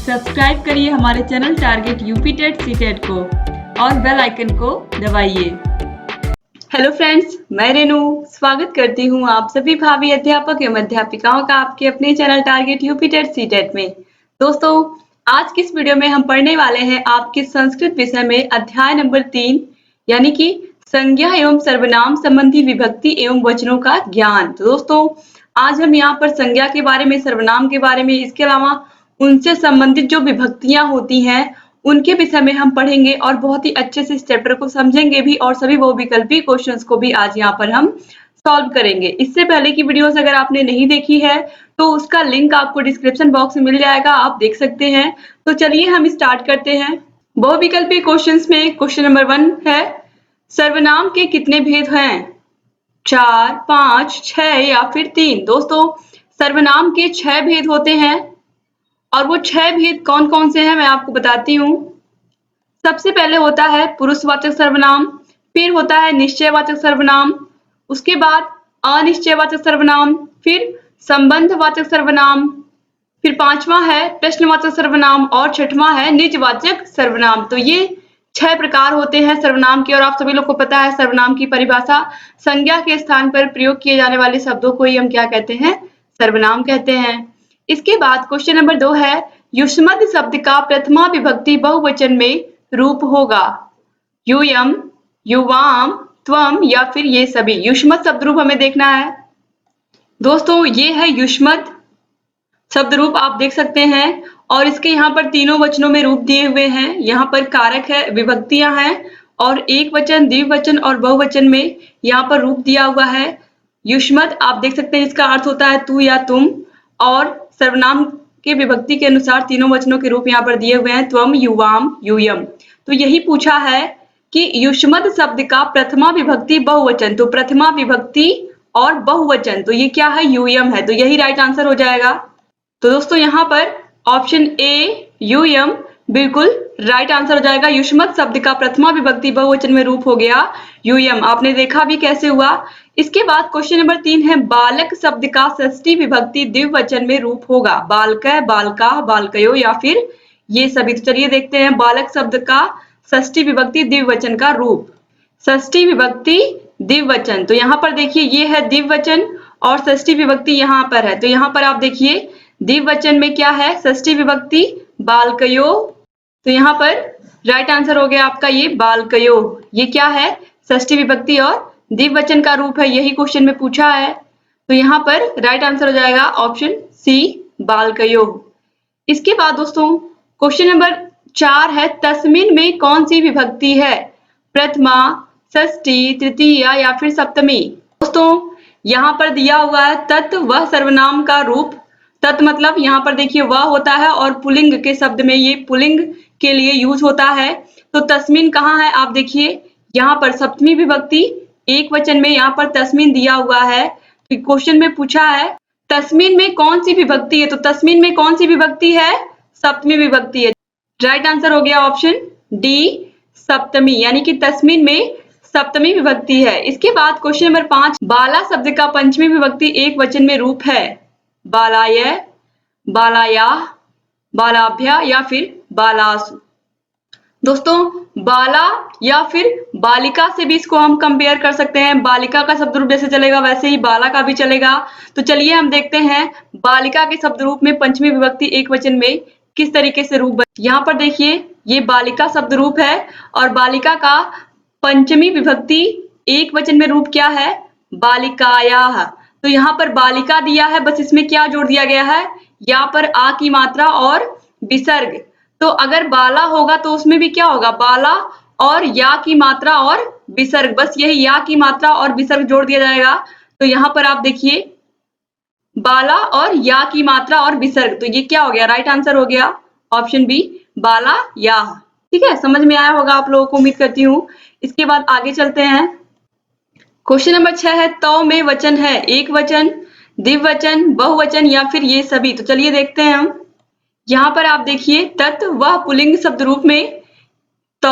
Subscribe करिए हमारे channel target UP TET CTET को और बेल आइकन को दबाइए। हेलो फ्रेंड्स, मैं रेनू स्वागत करती हूँ आप सभी भावी अध्यापक एवं अध्यापिकाओं का आपके अपने channel target UP TET CTET में। दोस्तों, आज की इस वीडियो में हम पढ़ने वाले हैं आपके संस्कृत विषय में अध्याय नंबर 3 यानी कि संज्ञा एवं सर्वनाम संबंधी विभक्ति एवं वचनों का ज्ञान। तो दोस्तों, आज हम यहाँ पर संज्ञा के बारे में, सर्वनाम के बारे में, इसके अलावा उनसे संबंधित जो विभक्तियां होती हैं उनके विषय में हम पढ़ेंगे और बहुत ही अच्छे से इस चैप्टर को समझेंगे भी और सभी बहुविकल्पी क्वेश्चंस को भी आज यहाँ पर हम सॉल्व करेंगे। इससे पहले की वीडियोस अगर आपने नहीं देखी है तो उसका लिंक आपको डिस्क्रिप्शन बॉक्स में मिल जाएगा, आप देख सकते हैं। तो चलिए हम स्टार्ट करते हैं। बहुविकल्पी क्वेश्चंस में क्वेश्चन नंबर 1 है, सर्वनाम के कितने भेद हैं? 4, 5, 6 या फिर 3? दोस्तों, सर्वनाम के 6 भेद होते हैं और वो 6 भेद कौन कौन से हैं मैं आपको बताती हूँ। सबसे पहले होता है पुरुषवाचक सर्वनाम, फिर होता है निश्चयवाचक सर्वनाम, उसके बाद अनिश्चयवाचक सर्वनाम, फिर संबंधवाचक सर्वनाम, फिर 5वां है प्रश्नवाचक सर्वनाम और 6वां है निजवाचक सर्वनाम। तो ये 6 प्रकार होते हैं सर्वनाम के और आप सभी लोग को पता है सर्वनाम की परिभाषा, संज्ञा के स्थान पर प्रयोग किए जाने वाले शब्दों को ही हम क्या कहते हैं? सर्वनाम कहते हैं। इसके बाद क्वेश्चन नंबर 2 है, युष्मद् शब्द का प्रथमा विभक्ति बहुवचन में रूप होगा? यूयम, युवाम, त्वम या फिर ये सभी? युष्मद् शब्द रूप हमें देखना है। दोस्तों, ये है युष्मद् शब्द रूप, आप देख सकते हैं और इसके यहाँ पर तीनों वचनों में रूप दिए हुए हैं। यहाँ पर कारक है, विभक्तियां हैं और एक वचन, द्विवचन और बहुवचन में यहाँ पर रूप दिया हुआ है। युष्मद् आप देख सकते हैं, इसका अर्थ होता है तू या तुम और सर्वनाम के विभक्ति के अनुसार तीनों वचनों के रूप यहाँ पर दिए हुए हैं, त्वम, युवाम, यूयम। तो यही पूछा है कि युष्मद् शब्द का प्रथमा विभक्ति बहुवचन, तो प्रथमा विभक्ति और बहुवचन तो ये क्या है? यूयम है। तो यही राइट आंसर हो जाएगा। तो दोस्तों, यहाँ पर ऑप्शन ए यूयम बिल्कुल राइट आंसर हो जाएगा। युष्मद् शब्द का प्रथमा विभक्ति बहुवचन में रूप हो गया यूयम। आपने देखा भी कैसे हुआ। इसके बाद क्वेश्चन नंबर 3 है, बालक शब्द का षष्ठी विभक्ति द्विवचन में रूप होगा? बालकः, बालका, बालकयो या फिर ये सभी? तो चलिए देखते हैं बालक शब्द का षष्ठी विभक्ति द्विवचन का रूप। षष्ठी विभक्ति द्विवचन, तो यहाँ पर देखिए ये है द्विवचन और षष्ठी विभक्ति यहाँ पर है। तो यहाँ पर आप देखिए द्विवचन में क्या है? षष्ठी विभक्ति बालकयो। तो यहाँ पर राइट आंसर हो गया आपका ये बालकयो। ये क्या है? षष्ठी विभक्ति और द्विवचन का रूप है, यही क्वेश्चन में पूछा है। तो यहाँ पर राइट आंसर हो जाएगा ऑप्शन सी बालकयो। इसके बाद दोस्तों क्वेश्चन नंबर 4 है, तस्मिन में कौन सी विभक्ति है? प्रथमा, षष्ठी, तृतीय या फिर सप्तमी? दोस्तों, यहाँ पर दिया हुआ है तत् वह सर्वनाम का रूप। तत् मतलब यहाँ पर देखिए वह होता है और पुल्लिंग के शब्द में ये पुल्लिंग के लिए यूज होता है। तो तस्मिन कहाँ है? आप देखिए यहाँ पर सप्तमी विभक्ति एक वचन में यहाँ पर तस्मिन दिया हुआ है। तो क्वेश्चन में पूछा है तस्मिन में कौन सी विभक्ति है? तो तस्मिन में कौन सी विभक्ति है? सप्तमी विभक्ति है। राइट आंसर हो गया ऑप्शन डी सप्तमी, यानी कि तस्मिन में सप्तमी विभक्ति है। इसके बाद क्वेश्चन नंबर 5, बाला शब्द का पंचमी विभक्ति एक वचन में रूप है? बालाय, बालायाः, बालाभ्या या फिर बालासु? दोस्तों, बाला या फिर बालिका से भी इसको हम कंपेयर कर सकते हैं। बालिका का शब्द रूप जैसे चलेगा वैसे ही बाला का भी चलेगा। तो चलिए हम देखते हैं बालिका के शब्द रूप में पंचमी विभक्ति एक वचन में किस तरीके से रूप बने। यहाँ पर देखिए ये बालिका शब्द रूप है और बालिका का पंचमी विभक्ति एक वचन में रूप क्या है? बालिकायाः। तो यहाँ पर बालिका दिया है, बस इसमें क्या जोड़ दिया गया है? यहाँ पर आ की मात्रा और विसर्ग। तो अगर बाला होगा तो उसमें भी क्या होगा? बाला और या की मात्रा और विसर्ग, बस यही या की मात्रा और विसर्ग जोड़ दिया जाएगा। तो यहाँ पर आप देखिए बाला और या की मात्रा और विसर्ग, तो ये क्या हो गया? राइट आंसर हो गया ऑप्शन बी बाला या। ठीक है, समझ में आया होगा आप लोगों को, उम्मीद करती हूँ। इसके बाद आगे चलते हैं। क्वेश्चन नंबर 6 है, तो में वचन है? एक वचन, द्विवचन, बहुवचन या फिर ये सभी? तो चलिए देखते हैं हम। यहाँ पर आप देखिए तत् वह पुल्लिंग शब्द रूप में तो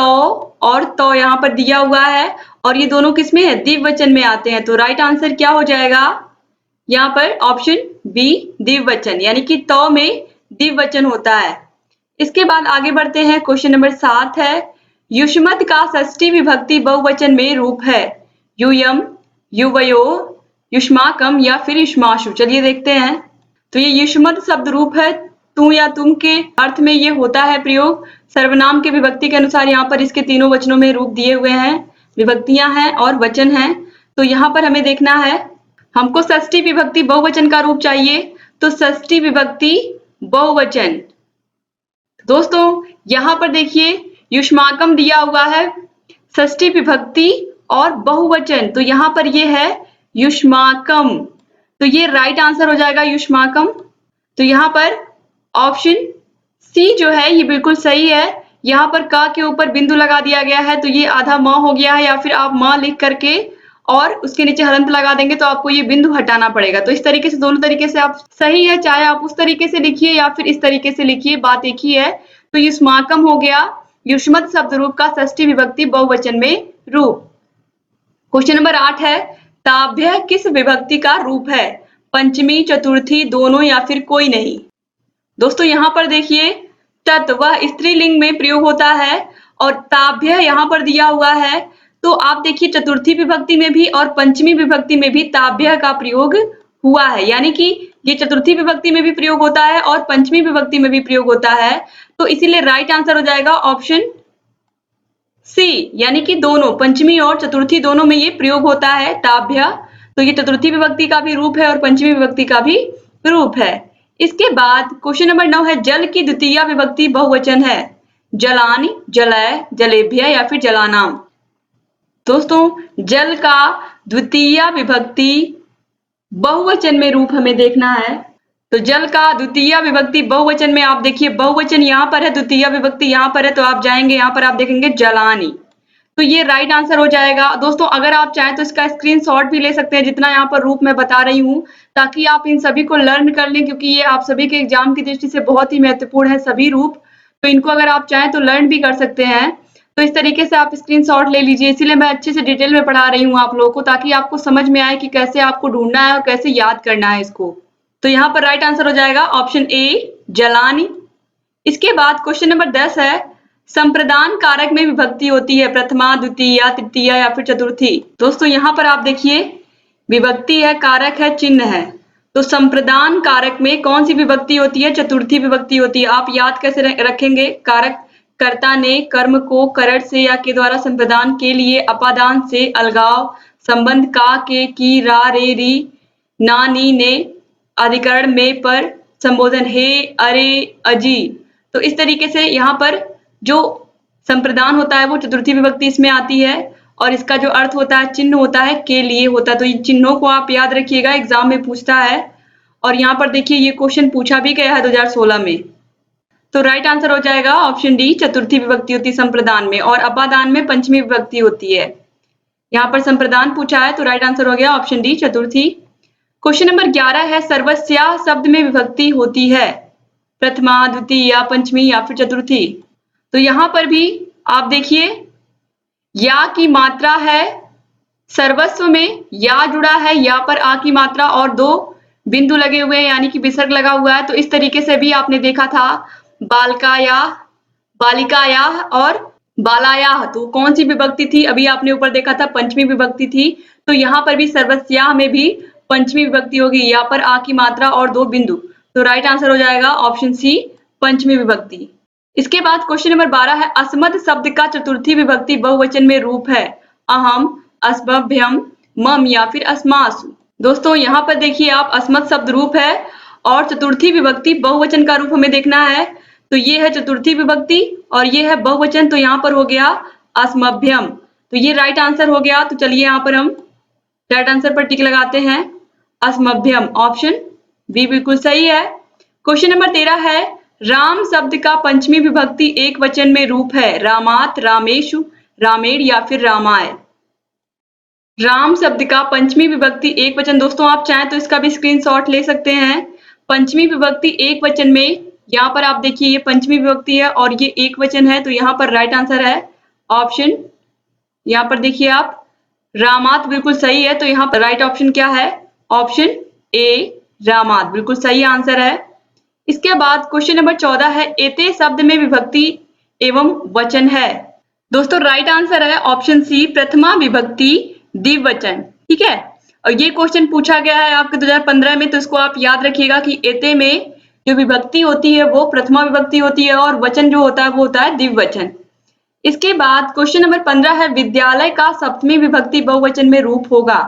और तो यहाँ पर दिया हुआ है और ये दोनों किसमें है? द्विवचन में आते हैं। तो राइट आंसर क्या हो जाएगा? यहाँ पर ऑप्शन बी द्विवचन, यानी कि तो में द्विवचन होता है। इसके बाद आगे बढ़ते हैं। क्वेश्चन नंबर 7 है, युष्मत का षष्ठी विभक्ति बहुवचन में रूप है यूयम, युवयो, युष्माकम या फिर युष्माशु। चलिए देखते हैं। तो ये युष्मत शब्द रूप है, तू या तुम के अर्थ में ये होता है प्रयोग। सर्वनाम के विभक्ति के अनुसार यहाँ पर इसके तीनों वचनों में रूप दिए हुए हैं, विभक्तियां हैं और वचन हैं। तो यहाँ पर हमें देखना है, हमको षष्ठी विभक्ति बहुवचन का रूप चाहिए, तो षष्ठी विभक्ति बहुवचन। दोस्तों यहाँ पर देखिए युष्माकम दिया हुआ है, षष्ठी विभक्ति और बहुवचन, तो यहाँ पर ये है युष्माकम, तो ये राइट आंसर हो जाएगा युष्माकम। तो यहाँ पर ऑप्शन सी जो है ये बिल्कुल सही है। यहाँ पर का के ऊपर बिंदु लगा दिया गया है, तो ये आधा म हो गया है, या फिर आप म लिख करके और उसके नीचे हलंत लगा देंगे तो आपको ये बिंदु हटाना पड़ेगा। तो इस तरीके से, दोनों तरीके से आप सही है, चाहे आप उस तरीके से लिखिए या फिर इस तरीके से लिखिए, बात एक ही है। तो युष्माकम हो गया युष्मत शब्द रूप का षष्ठी विभक्ति बहुवचन में रूप। क्वेश्चन नंबर 8 है, ताभ्य किस विभक्ति का रूप है? पंचमी, चतुर्थी, दोनों या फिर कोई नहीं। दोस्तों यहाँ पर देखिए तत् वह स्त्रीलिंग में प्रयोग होता है और ताभ्य यहाँ पर दिया हुआ है, तो आप देखिए चतुर्थी विभक्ति में भी और पंचमी विभक्ति में भी ताभ्य का प्रयोग हुआ है, यानी कि ये चतुर्थी विभक्ति में भी प्रयोग होता है और पंचमी विभक्ति में भी प्रयोग होता है। तो इसीलिए राइट आंसर हो जाएगा ऑप्शन सी, यानी कि दोनों, पंचमी और चतुर्थी दोनों में ये प्रयोग होता है ताभ्य। तो ये चतुर्थी विभक्ति का भी रूप है और पंचमी विभक्ति का भी रूप है। इसके बाद क्वेश्चन नंबर 9 है, जल की द्वितीय विभक्ति बहुवचन है जलानि, जलय, जलेभ्य या फिर जलानाम। दोस्तों जल का द्वितीय विभक्ति बहुवचन में रूप हमें देखना है। तो जल का द्वितीय विभक्ति बहुवचन में आप देखिए बहुवचन यहाँ पर है, द्वितीय विभक्ति यहाँ पर है, तो आप जाएंगे यहाँ पर आप देखेंगे जलानि, तो ये राइट आंसर हो जाएगा। दोस्तों अगर आप चाहें तो इसका स्क्रीनशॉट भी ले सकते हैं, जितना यहाँ पर रूप मैं बता रही हूँ, ताकि आप इन सभी को लर्न कर लें, क्योंकि ये आप सभी के एग्जाम की दृष्टि से बहुत ही महत्वपूर्ण है सभी रूप। तो इनको अगर आप चाहें तो लर्न भी कर सकते हैं। तो इस तरीके से आप स्क्रीनशॉट ले लीजिए, इसीलिए मैं अच्छे से डिटेल में पढ़ा रही हूँ आप लोगों को, ताकि आपको समझ में आए कि कैसे आपको ढूंढना है और कैसे याद करना है इसको। तो यहाँ पर राइट आंसर हो जाएगा ऑप्शन ए जलानि। इसके बाद क्वेश्चन नंबर 10 है, संप्रदान कारक में विभक्ति होती है प्रथमा, द्वितीय, तृतीय या फिर चतुर्थी। दोस्तों यहाँ पर आप देखिए विभक्ति है, कारक है, चिन्ह है, तो संप्रदान कारक में कौन सी विभक्ति होती है? चतुर्थी विभक्ति होती है। आप याद कैसे रखेंगे? कारक कर्ता ने कर्म को करड़ से या के द्वारा संप्रदान के लिए अपादान से अलगाव, संबंध का के की रा रे री ना नी ने अधिकरण में पर संबोधन हे अरे अजी। तो इस तरीके से यहाँ पर जो संप्रदान होता है वो चतुर्थी विभक्ति इसमें आती है, और इसका जो अर्थ होता है चिन्ह होता है के लिए होता है। तो इन चिन्हों को आप याद रखिएगा, एग्जाम में पूछता है। और यहाँ पर देखिए ये क्वेश्चन पूछा भी गया है 2016 में। तो राइट आंसर हो जाएगा ऑप्शन डी, चतुर्थी विभक्ति होती है संप्रदान में, और अपादान में पंचमी विभक्ति होती है। यहाँ पर संप्रदान पूछा है तो राइट आंसर हो गया ऑप्शन डी, चतुर्थी। क्वेश्चन नंबर 11 है, सर्वस्या शब्द में विभक्ति होती है प्रथमा, द्वितीय, पंचमी या फिर चतुर्थी। तो यहाँ पर भी आप देखिए या की मात्रा है, सर्वस्व में या जुड़ा है, या पर आ की मात्रा और दो बिंदु लगे हुए हैं, यानी कि विसर्ग लगा हुआ है। तो इस तरीके से भी आपने देखा था बालकाया, बालिकाया और बालाया। तो कौन सी विभक्ति थी? अभी आपने ऊपर देखा था पंचमी विभक्ति थी। तो यहाँ पर भी सर्वस्या में भी पंचमी विभक्ति होगी, या पर आ की मात्रा और दो बिंदु। तो राइट आंसर हो जाएगा ऑप्शन सी, पंचमी विभक्ति। इसके बाद क्वेश्चन नंबर 12 है, अस्मद शब्द का चतुर्थी विभक्ति बहुवचन में रूप है अहम, अस्मभ्यम, मम या फिर अस्मासु। दोस्तों यहाँ पर देखिए आप अस्मद शब्द रूप है और चतुर्थी विभक्ति बहुवचन का रूप हमें देखना है। तो ये है चतुर्थी विभक्ति और ये है बहुवचन, तो यहाँ पर हो गया अस्मभ्यम। तो ये राइट आंसर हो गया। तो चलिए यहाँ पर हम राइट आंसर पर टिक लगाते हैं, अस्मभ्यम, ऑप्शन बी बिल्कुल सही है। क्वेश्चन नंबर 13 है, राम शब्द का पंचमी विभक्ति एक वचन में रूप है रामात, रामेशु, रामेण या फिर रामाय। राम शब्द का पंचमी विभक्ति एक वचन, दोस्तों आप चाहें तो इसका भी स्क्रीनशॉट ले सकते हैं। पंचमी विभक्ति एक वचन में, यहाँ पर आप देखिए ये पंचमी विभक्ति है और ये एक वचन है, तो यहाँ पर राइट आंसर है ऑप्शन, यहाँ पर देखिए आप रामात बिल्कुल सही है। तो यहाँ पर राइट ऑप्शन क्या है? ऑप्शन ए, रामात बिल्कुल सही आंसर है। इसके बाद क्वेश्चन नंबर 14 है एते शब्द में विभक्ति एवं वचन है। दोस्तों राइट आंसर है ऑप्शन सी प्रथमा विभक्ति द्विवचन। ठीक है, और ये क्वेश्चन पूछा गया है आपके 2015 में, तो इसको आप याद रखिएगा कि एते में जो विभक्ति होती है वो प्रथमा विभक्ति होती है और वचन जो होता है वो होता है द्विवचन। इसके बाद क्वेश्चन नंबर 15 है विद्यालय का सप्तमी विभक्ति बहुवचन में रूप होगा।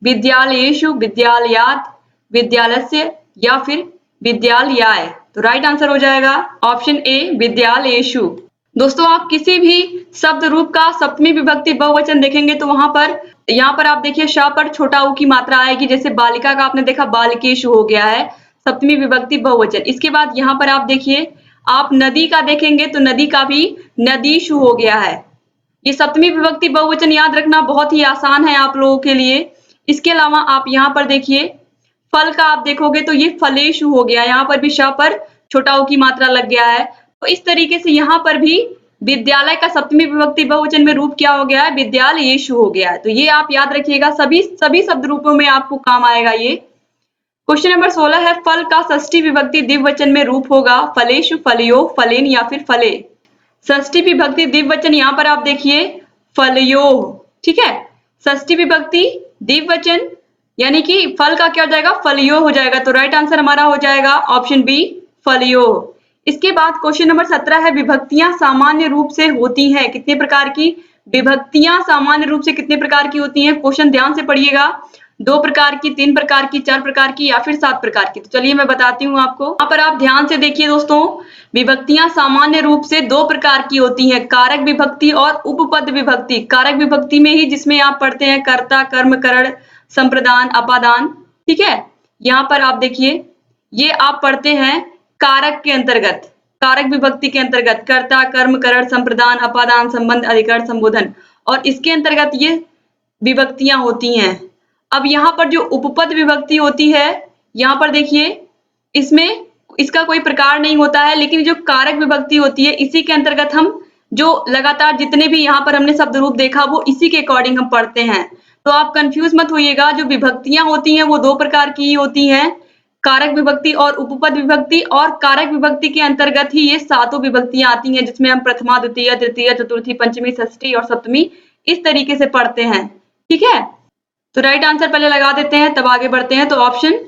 विद्यालयेषु, विद्यालयात्, विद्यालस्य या फिर विद्यालयाय। तो राइट आंसर हो जाएगा ऑप्शन ए विद्यालयेषु। दोस्तों आप किसी भी शब्द रूप का सप्तमी विभक्ति बहुवचन देखेंगे तो वहां पर यहाँ पर आप देखिए श पर छोटा ऊ की मात्रा आएगी। जैसे बालिका का आपने देखा बालिकेषु हो गया है सप्तमी विभक्ति बहुवचन। इसके बाद यहाँ पर आप देखिए आप नदी का देखेंगे तो नदी का भी नदीषु हो गया है। ये सप्तमी विभक्ति बहुवचन याद रखना बहुत ही आसान है आप लोगों के लिए। इसके अलावा आप यहाँ पर देखिए फल का आप देखोगे तो ये फलेषु हो गया, यहाँ पर भी श पर छोटा ऊ की मात्रा लग गया है। तो इस तरीके से यहाँ पर भी विद्यालय का सप्तमी विभक्ति बहुवचन में रूप क्या हो गया है, विद्यालयेषु हो गया है। तो ये आप याद रखिएगा, सभी शब्द रूपों में आपको काम आएगा ये। क्वेश्चन नंबर 16 है फल का षष्ठी विभक्ति द्विवचन में रूप होगा। फलेषु, फलयो, फलेन या फिर फले। षष्ठी विभक्ति द्विवचन यहाँ पर आप देखिए फलयो। ठीक है, षष्ठी विभक्ति द्विवचन यानी कि फल का क्या हो जाएगा, फलयो हो जाएगा। तो राइट आंसर हमारा हो जाएगा ऑप्शन बी फलयो। इसके बाद क्वेश्चन नंबर 17 है विभक्तियां सामान्य रूप से होती हैं कितने प्रकार की। विभक्तियां सामान्य रूप से कितने प्रकार की होती हैं, क्वेश्चन ध्यान से पढ़िएगा। 2 प्रकार की, 3 प्रकार की, 4 प्रकार की या फिर 7 प्रकार की। तो चलिए मैं बताती हूँ आपको। यहाँ पर आप ध्यान से देखिए दोस्तों, विभक्तियां सामान्य रूप से 2 प्रकार की होती हैं, कारक विभक्ति और उपपद विभक्ति। कारक विभक्ति में ही जिसमें आप पढ़ते हैं कर्ता, कर्म, करण, संप्रदान, अपादान। ठीक है, यहाँ पर आप देखिए ये आप पढ़ते हैं कारक के अंतर्गत, कारक विभक्ति के अंतर्गत कर्ता, कर्म, करण, संप्रदान, अपादान, संबंध, अधिकरण, संबोधन, और इसके अंतर्गत ये विभक्तियां होती हैं। अब यहाँ पर जो उपपद विभक्ति होती है, यहाँ पर देखिए इसमें इसका कोई प्रकार नहीं होता है, लेकिन जो कारक विभक्ति होती है इसी के अंतर्गत हम जो लगातार जितने भी यहाँ पर हमने शब्द रूप देखा वो इसी के अकॉर्डिंग हम पढ़ते हैं। तो आप कंफ्यूज मत होइएगा, जो विभक्तियां होती हैं वो 2 प्रकार की होती हैं, कारक विभक्ति और उपपद विभक्ति। और कारक विभक्ति के अंतर्गत ही ये 7 विभक्तियां आती हैं जिसमें हम प्रथमा, द्वितीय, तृतीय, चतुर्थी, पंचमी, षष्ठी और सप्तमी इस तरीके से पढ़ते हैं। ठीक है, तो राइट आंसर पहले लगा देते हैं तब आगे बढ़ते हैं। तो ऑप्शन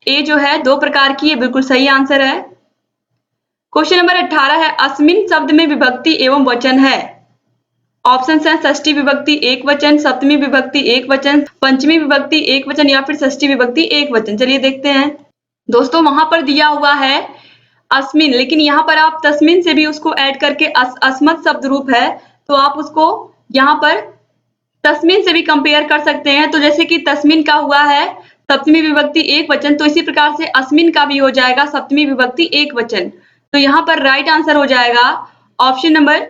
ए जो है 2 प्रकार की, ये बिल्कुल सही आंसर है। क्वेश्चन नंबर 18 है अस्मिन शब्द में विभक्ति एवं वचन है। ऑप्शन है षष्ठी विभक्ति एक वचन, सप्तमी विभक्ति एक वचन, पंचमी विभक्ति एक वचन या फिर षष्ठी विभक्ति एक वचन। चलिए देखते हैं दोस्तों, वहां पर दिया हुआ है अस्मिन, लेकिन यहाँ पर आप तस्मिन से भी उसको ऐड करके अस्मत् शब्द रूप है तो आप उसको यहाँ पर तस्मिन से भी कंपेयर कर सकते हैं। तो जैसे कि तस्मिन का हुआ है सप्तमी विभक्ति एक वचन, तो इसी प्रकार से अस्मिन का भी हो जाएगा सप्तमी विभक्ति एक वचन। तो यहाँ पर राइट आंसर हो जाएगा ऑप्शन नंबर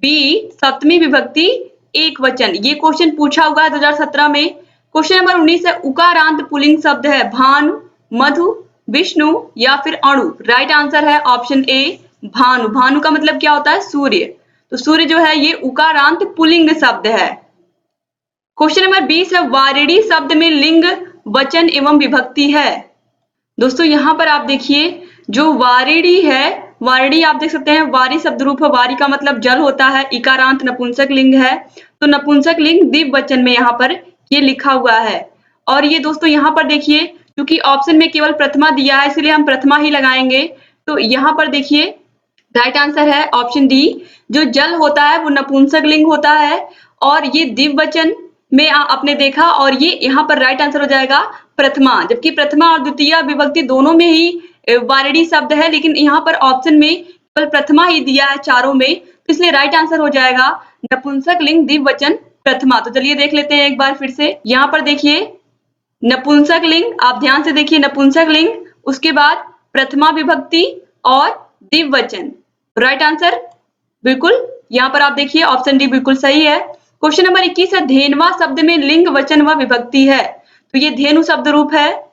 बी सप्तमी विभक्ति एक वचन। ये क्वेश्चन पूछा हुआ है 2017 में। क्वेश्चन नंबर 19 है उकारांत पुल्लिंग शब्द है भानु, मधु, विष्णु या फिर अणु। राइट आंसर है ऑप्शन ए भानु। भानु का मतलब क्या होता है, सूर्य। तो सूर्य जो है ये उकारांत पुल्लिंग शब्द है। क्वेश्चन नंबर 20 है वारिणी शब्द में लिंग, वचन एवं विभक्ति है। दोस्तों यहाँ पर आप देखिए जो वारिणी है, वारिणी आप देख सकते हैं वारी शब्द रूप है, वारी का मतलब जल होता है, इकारांत नपुंसक लिंग है, तो नपुंसक लिंग द्विवचन में यहाँ पर ये लिखा हुआ है। और ये दोस्तों यहाँ पर देखिए क्योंकि ऑप्शन में केवल प्रथमा दिया है इसलिए हम प्रथमा ही लगाएंगे। तो यहाँ पर देखिए राइट आंसर है ऑप्शन डी, जो जल होता है वो नपुंसक लिंग होता है और ये द्विवचन में आपने देखा, और ये यहाँ पर राइट आंसर हो जाएगा प्रथमा। जबकि प्रथमा और द्वितीय विभक्ति दोनों में ही वारिणी शब्द है, लेकिन यहाँ पर ऑप्शन में केवल प्रथमा ही दिया है चारों में, तो इसलिए राइट आंसर हो जाएगा नपुंसक लिंग द्विवचन प्रथमा। तो चलिए देख लेते हैं एक बार फिर से। यहाँ पर देखिए नपुंसक लिंग, आप ध्यान से देखिए नपुंसक लिंग, उसके बाद प्रथमा विभक्ति और द्विवचन। राइट आंसर बिल्कुल यहाँ पर आप देखिए ऑप्शन डी बिल्कुल सही है। क्वेश्चन नंबर 21 है धेनवा शब्द में लिंग, वचन व विभक्ति है। तो ये धेनु शब्द रूप है।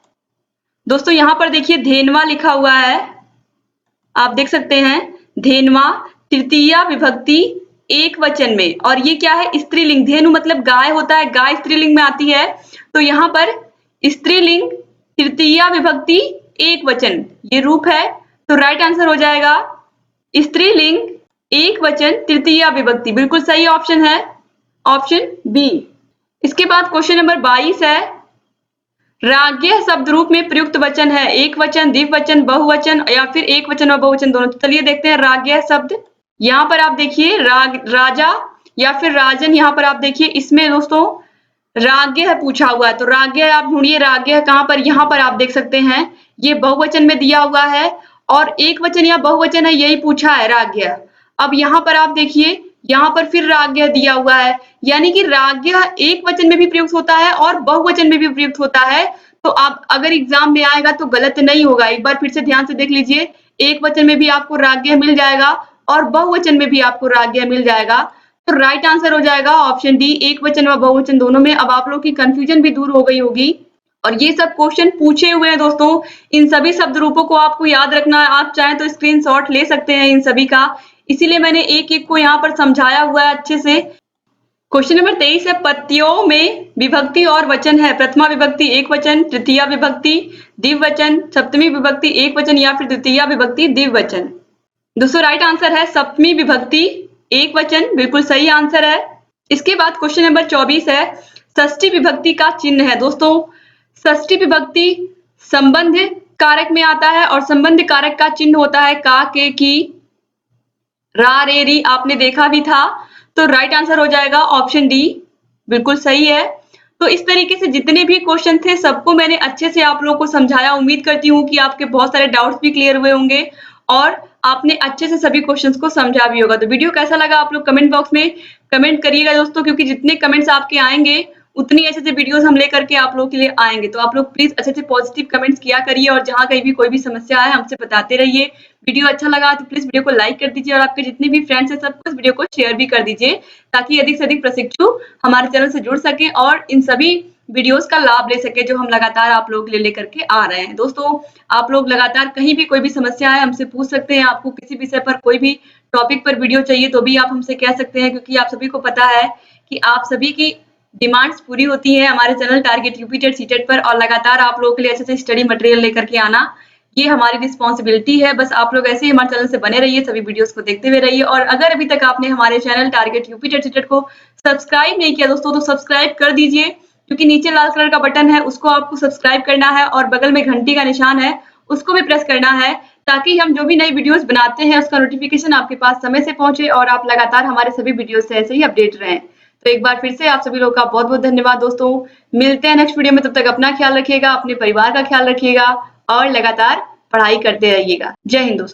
दोस्तों यहाँ पर देखिए धेनवा लिखा हुआ है, आप देख सकते हैं धेनवा तृतीय विभक्ति एक वचन में, और ये क्या है स्त्रीलिंग। धेनु मतलब गाय होता है, गाय स्त्रीलिंग में आती है, तो यहाँ पर स्त्रीलिंग तृतीय विभक्ति एक वचन ये रूप है। तो राइट आंसर हो जाएगा स्त्रीलिंग, एक वचन, तृतीया विभक्ति। बिल्कुल सही ऑप्शन है ऑप्शन बी। इसके बाद क्वेश्चन नंबर 22 है, राज्य शब्द रूप में प्रयुक्त वचन है, एक वचन, द्विवचन, बहुवचन या फिर एक वचन और बहुवचन दोनों। तो चलिए देखते हैं राज्य शब्द। यहाँ पर आप देखिए राजा या फिर राजन, यहाँ पर आप देखिए इसमें दोस्तों राज्य है पूछा हुआ है, तो राज्य आप ढूंढिए, राज्य कहाँ पर, यहाँ पर आप देख सकते हैं ये बहुवचन में दिया हुआ है और एक वचन या बहुवचन है यही पूछा है राज्य। अब यहाँ पर आप देखिए यहाँ पर फिर राज्य दिया हुआ है, यानी कि राज्य एक वचन में भी प्रयुक्त होता है और बहुवचन में भी प्रयुक्त होता है। तो आप अगर एग्जाम में आएगा तो गलत नहीं होगा, एक बार फिर से ध्यान से देख लीजिए, एक वचन में भी आपको राज्य मिल जाएगा और बहुवचन में भी आपको राज्य मिल जाएगा। तो राइट आंसर हो जाएगा ऑप्शन डी, एक वचन व बहुवचन दोनों में। अब आप लोग की कंफ्यूजन भी दूर हो गई होगी और ये सब क्वेश्चन पूछे हुए हैं दोस्तों, इन सभी शब्द रूपों को आपको याद रखना है। आप चाहें तो स्क्रीनशॉट ले सकते हैं इन सभी का, इसीलिए मैंने एक एक को यहाँ पर समझाया हुआ है अच्छे से। क्वेश्चन नंबर 23 है, पत्तियों में विभक्ति और वचन है, प्रथमा विभक्ति एक वचन, तृतीया विभक्ति द्विवचन, सप्तमी विभक्ति एक वचन या फिर द्वितीया विभक्ति द्विवचन। दोस्तों राइट आंसर है सप्तमी विभक्ति एक वचन, बिल्कुल सही आंसर है। इसके बाद क्वेश्चन नंबर 24 है, षष्ठी विभक्ति का चिन्ह है। दोस्तों षष्ठी विभक्ति संबंध कारक में आता है और संबंध कारक का चिन्ह होता है का, के, की, रा, रे, री, आपने देखा भी था। तो राइट आंसर हो जाएगा ऑप्शन डी, बिल्कुल सही है। तो इस तरीके से जितने भी क्वेश्चन थे सबको मैंने अच्छे से आप लोगों को समझाया। उम्मीद करती हूँ कि आपके बहुत सारे डाउट्स भी क्लियर हुए होंगे और आपने अच्छे से सभी क्वेश्चंस को समझा भी होगा। तो वीडियो कैसा लगा आप लोग कमेंट बॉक्स में कमेंट करिएगा दोस्तों, क्योंकि जितने कमेंट्स आपके आएंगे उतनी ऐसे वीडियोस हम लेकर के आप लोगों के लिए आएंगे। तो आप लोग प्लीज अच्छे से पॉजिटिव कमेंट्स किया करिए और जहां कहीं भी कोई भी समस्या है हमसे बताते रहिए। वीडियो अच्छा लगा तो प्लीज वीडियो को लाइक कर दीजिए और आपके जितने भी फ्रेंड्स हैं सबको इस वीडियो को शेयर भी कर दीजिए, ताकि अधिक से अधिक प्रशिक्षु हमारे चैनल से जुड़ सके और इन सभी वीडियोस का लाभ ले सके जो हम लगातार आप लोगों के लिए लेकर के आ रहे हैं। दोस्तों आप लोग लगातार कहीं भी कोई भी समस्या है हमसे पूछ सकते हैं, आपको किसी विषय पर कोई भी टॉपिक पर वीडियो चाहिए तो भी आप हमसे कह सकते हैं, क्योंकि आप सभी को पता है कि आप सभी की डिमांड्स पूरी होती है हमारे channel target UP TET CTET पर, और लगातार आप लोगों के लिए अच्छे से स्टडी मटेरियल लेकर के आना ये हमारी रिस्पॉन्सिबिलिटी है। बस आप लोग ऐसे ही हमारे चैनल से बने रहिए, सभी वीडियोस को देखते हुए रहिए। और अगर अभी तक आपने हमारे channel target UP TET CTET को सब्सक्राइब नहीं किया दोस्तों तो सब्सक्राइब कर दीजिए, क्योंकि नीचे लाल कलर का बटन है उसको आपको सब्सक्राइब करना है और बगल में घंटी का निशान है उसको भी प्रेस करना है, ताकि हम जो भी नई वीडियोस बनाते हैं उसका नोटिफिकेशन आपके पास समय से पहुंचे और आप लगातार हमारे सभी वीडियोस से ऐसे ही अपडेट रहें। तो एक बार फिर से आप सभी लोगों का बहुत बहुत धन्यवाद दोस्तों। मिलते हैं नेक्स्ट वीडियो में, तब तक अपना ख्याल रखिएगा, अपने परिवार का ख्याल रखिएगा और लगातार पढ़ाई करते रहिएगा। जय हिंद दोस्तों।